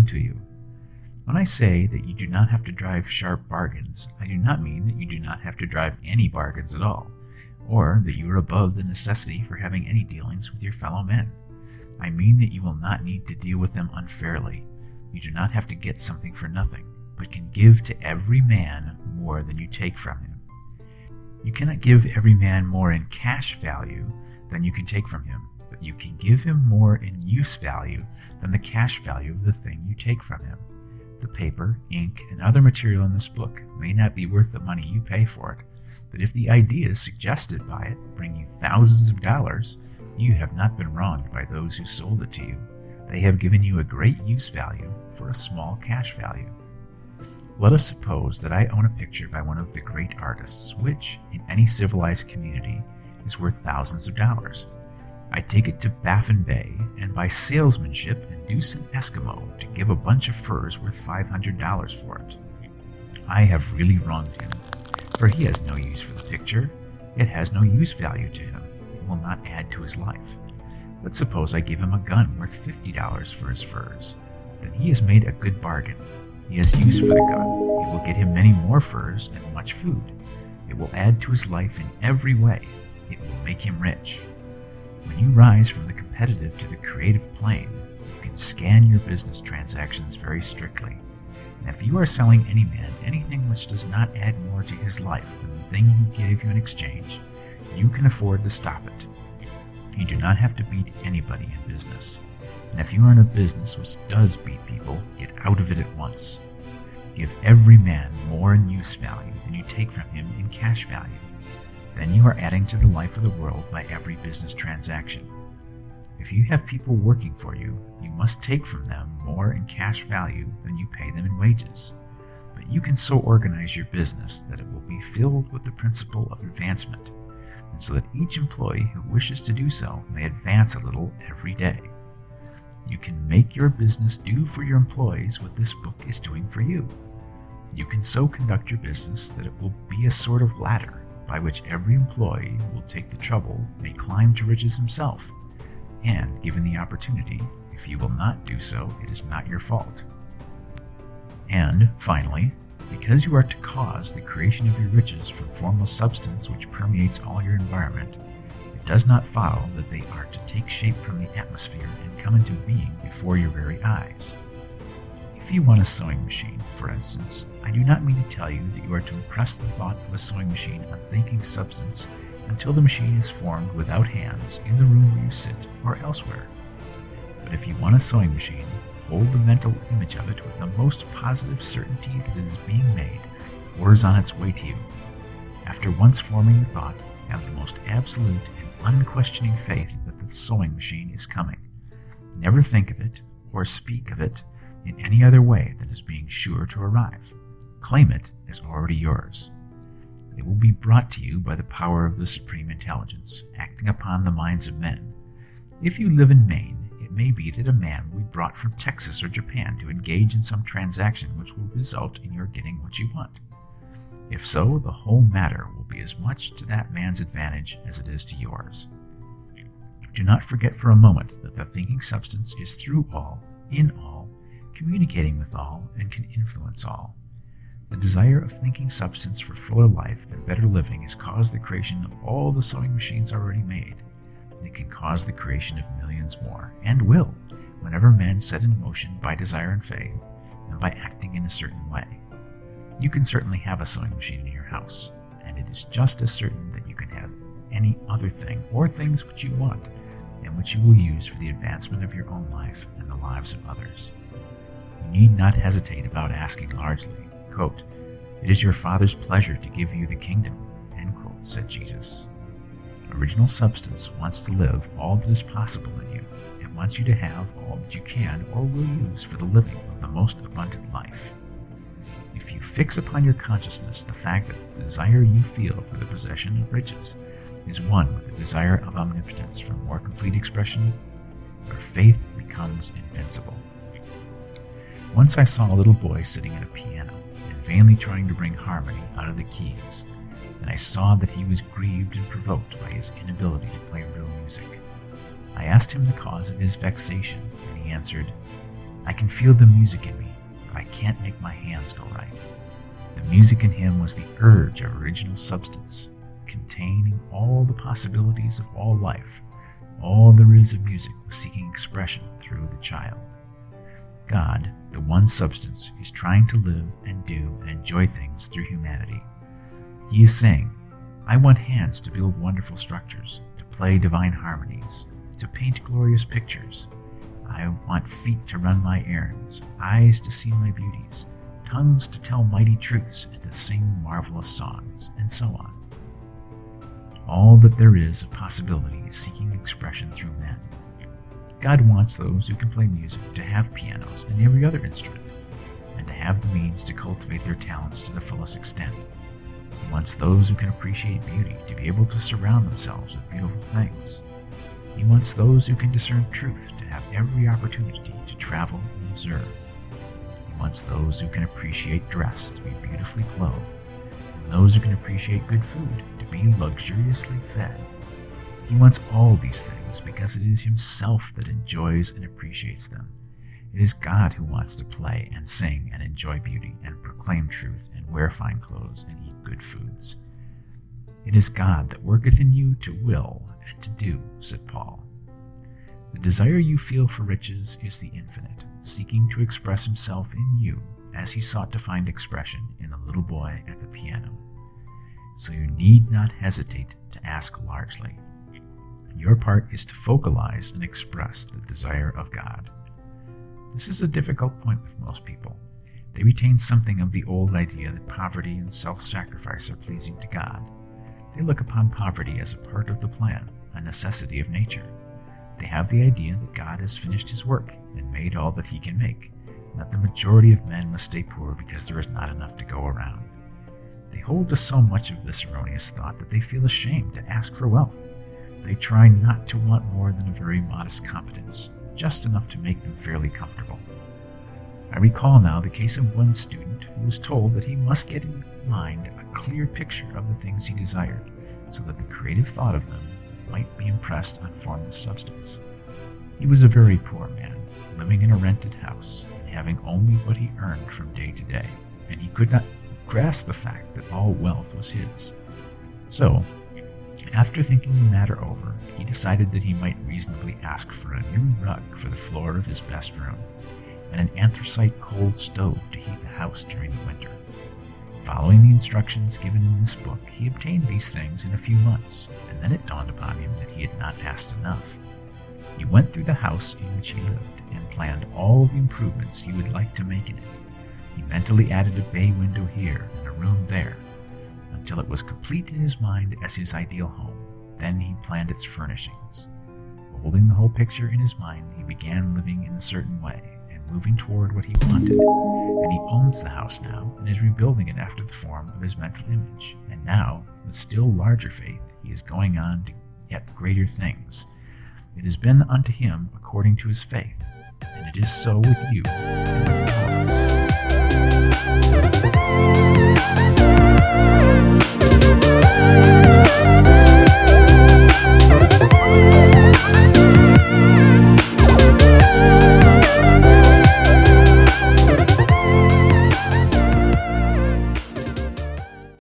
to you. When I say that you do not have to drive sharp bargains, I do not mean that you do not have to drive any bargains at all, or that you are above the necessity for having any dealings with your fellow men. I mean that you will not need to deal with them unfairly. You do not have to get something for nothing, but can give to every man more than you take from him. You cannot give every man more in cash value than you can take from him, but you can give him more in use value than the cash value of the thing you take from him. The paper, ink, and other material in this book may not be worth the money you pay for it, but if the ideas suggested by it bring you thousands of dollars, you have not been wronged by those who sold it to you. They have given you a great use value for a small cash value. Let us suppose that I own a picture by one of the great artists, which, in any civilized community, is worth thousands of dollars. I take it to Baffin Bay and by salesmanship induce an Eskimo to give a bunch of furs worth $500 for it. I have really wronged him, for he has no use for the picture. It has no use value to him. It will not add to his life. But suppose I give him a gun worth $50 for his furs. Then he has made a good bargain. He has use for the gun. It will get him many more furs and much food. It will add to his life in every way. It will make him rich. When you rise from the competitive to the creative plane, you can scan your business transactions very strictly. And if you are selling any man anything which does not add more to his life than the thing he gave you in exchange, you can afford to stop it. You do not have to beat anybody in business. And if you are in a business which does beat people, get out of it at once. Give every man more in use value than you take from him in cash value. Then you are adding to the life of the world by every business transaction. If you have people working for you, you must take from them more in cash value than you pay them in wages. But you can so organize your business that it will be filled with the principle of advancement, and so that each employee who wishes to do so may advance a little every day. You can make your business do for your employees what this book is doing for you. You can so conduct your business that it will be a sort of ladder by which every employee who will take the trouble may climb to riches himself, and, given the opportunity, if you will not do so, it is not your fault. And, finally, because you are to cause the creation of your riches from formless substance which permeates all your environment, it does not follow that they are to take shape from the atmosphere and come into being before your very eyes. If you want a sewing machine, for instance, I do not mean to tell you that you are to impress the thought of a sewing machine on thinking substance until the machine is formed without hands in the room where you sit or elsewhere. But if you want a sewing machine, hold the mental image of it with the most positive certainty that it is being made or is on its way to you. After once forming the thought, have the most absolute and unquestioning faith that the sewing machine is coming. Never think of it or speak of it in any other way than as being sure to arrive. Claim it as already yours. It will be brought to you by the power of the Supreme Intelligence, acting upon the minds of men. If you live in Maine, it may be that a man will be brought from Texas or Japan to engage in some transaction which will result in your getting what you want. If so, the whole matter will be as much to that man's advantage as it is to yours. Do not forget for a moment that the thinking substance is through all, in all, communicating with all, and can influence all. The desire of thinking substance for fuller life and better living has caused the creation of all the sewing machines already made, and it can cause the creation of millions more, and will, whenever men set in motion by desire and faith, and by acting in a certain way. You can certainly have a sewing machine in your house, and it is just as certain that you can have any other thing or things which you want, and which you will use for the advancement of your own life and the lives of others. You need not hesitate about asking largely. Quote, "It is your Father's pleasure to give you the kingdom," end quote, said Jesus. Original substance wants to live all that is possible in you, and wants you to have all that you can or will use for the living of the most abundant life. If you fix upon your consciousness the fact that the desire you feel for the possession of riches is one with the desire of omnipotence for more complete expression, your faith becomes invincible. Once I saw a little boy sitting at a piano and vainly trying to bring harmony out of the keys, and I saw that he was grieved and provoked by his inability to play real music. I asked him the cause of his vexation, and he answered, I can feel the music in me, but I can't make my hands go right. The music in him was the urge of original substance, containing all the possibilities of all life. All there is of music was seeking expression through the child. God, the one substance, is trying to live and do and enjoy things through humanity. He is saying, I want hands to build wonderful structures, to play divine harmonies, to paint glorious pictures. I want feet to run my errands, eyes to see my beauties, tongues to tell mighty truths and to sing marvelous songs, and so on. All that there is of possibility is seeking expression through men. God wants those who can play music to have pianos and every other instrument, and to have the means to cultivate their talents to the fullest extent. He wants those who can appreciate beauty to be able to surround themselves with beautiful things. He wants those who can discern truth to have every opportunity to travel and observe. He wants those who can appreciate dress to be beautifully clothed, and those who can appreciate good food to be luxuriously fed. He wants all these things because it is himself that enjoys and appreciates them. It is God who wants to play and sing and enjoy beauty and proclaim truth and wear fine clothes and eat good foods. It is God that worketh in you to will and to do, said Paul. The desire you feel for riches is the infinite, seeking to express himself in you as he sought to find expression in the little boy at the piano. So you need not hesitate to ask largely. Your part is to focalize and express the desire of God. This is a difficult point with most people. They retain something of the old idea that poverty and self-sacrifice are pleasing to God. They look upon poverty as a part of the plan, a necessity of nature. They have the idea that God has finished his work and made all that he can make, and that the majority of men must stay poor because there is not enough to go around. They hold to so much of this erroneous thought that they feel ashamed to ask for wealth. They try not to want more than a very modest competence, just enough to make them fairly comfortable. I recall now the case of one student who was told that he must get in mind a clear picture of the things he desired, so that the creative thought of them might be impressed on formless substance. He was a very poor man, living in a rented house, and having only what he earned from day to day, and he could not grasp the fact that all wealth was his. So, after thinking the matter over, he decided that he might reasonably ask for a new rug for the floor of his best room, and an anthracite coal stove to heat the house during the winter. Following the instructions given in this book, he obtained these things in a few months, and then it dawned upon him that he had not asked enough. He went through the house in which he lived, and planned all the improvements he would like to make in it. He mentally added a bay window here and a room there, until it was complete in his mind as his ideal home. Then he planned its furnishings. Holding the whole picture in his mind, he began living in a certain way, and moving toward what he wanted, and he owns the house now, and is rebuilding it after the form of his mental image. And now, with still larger faith, he is going on to yet greater things. It has been unto him according to his faith, and it is so with you and with all of us.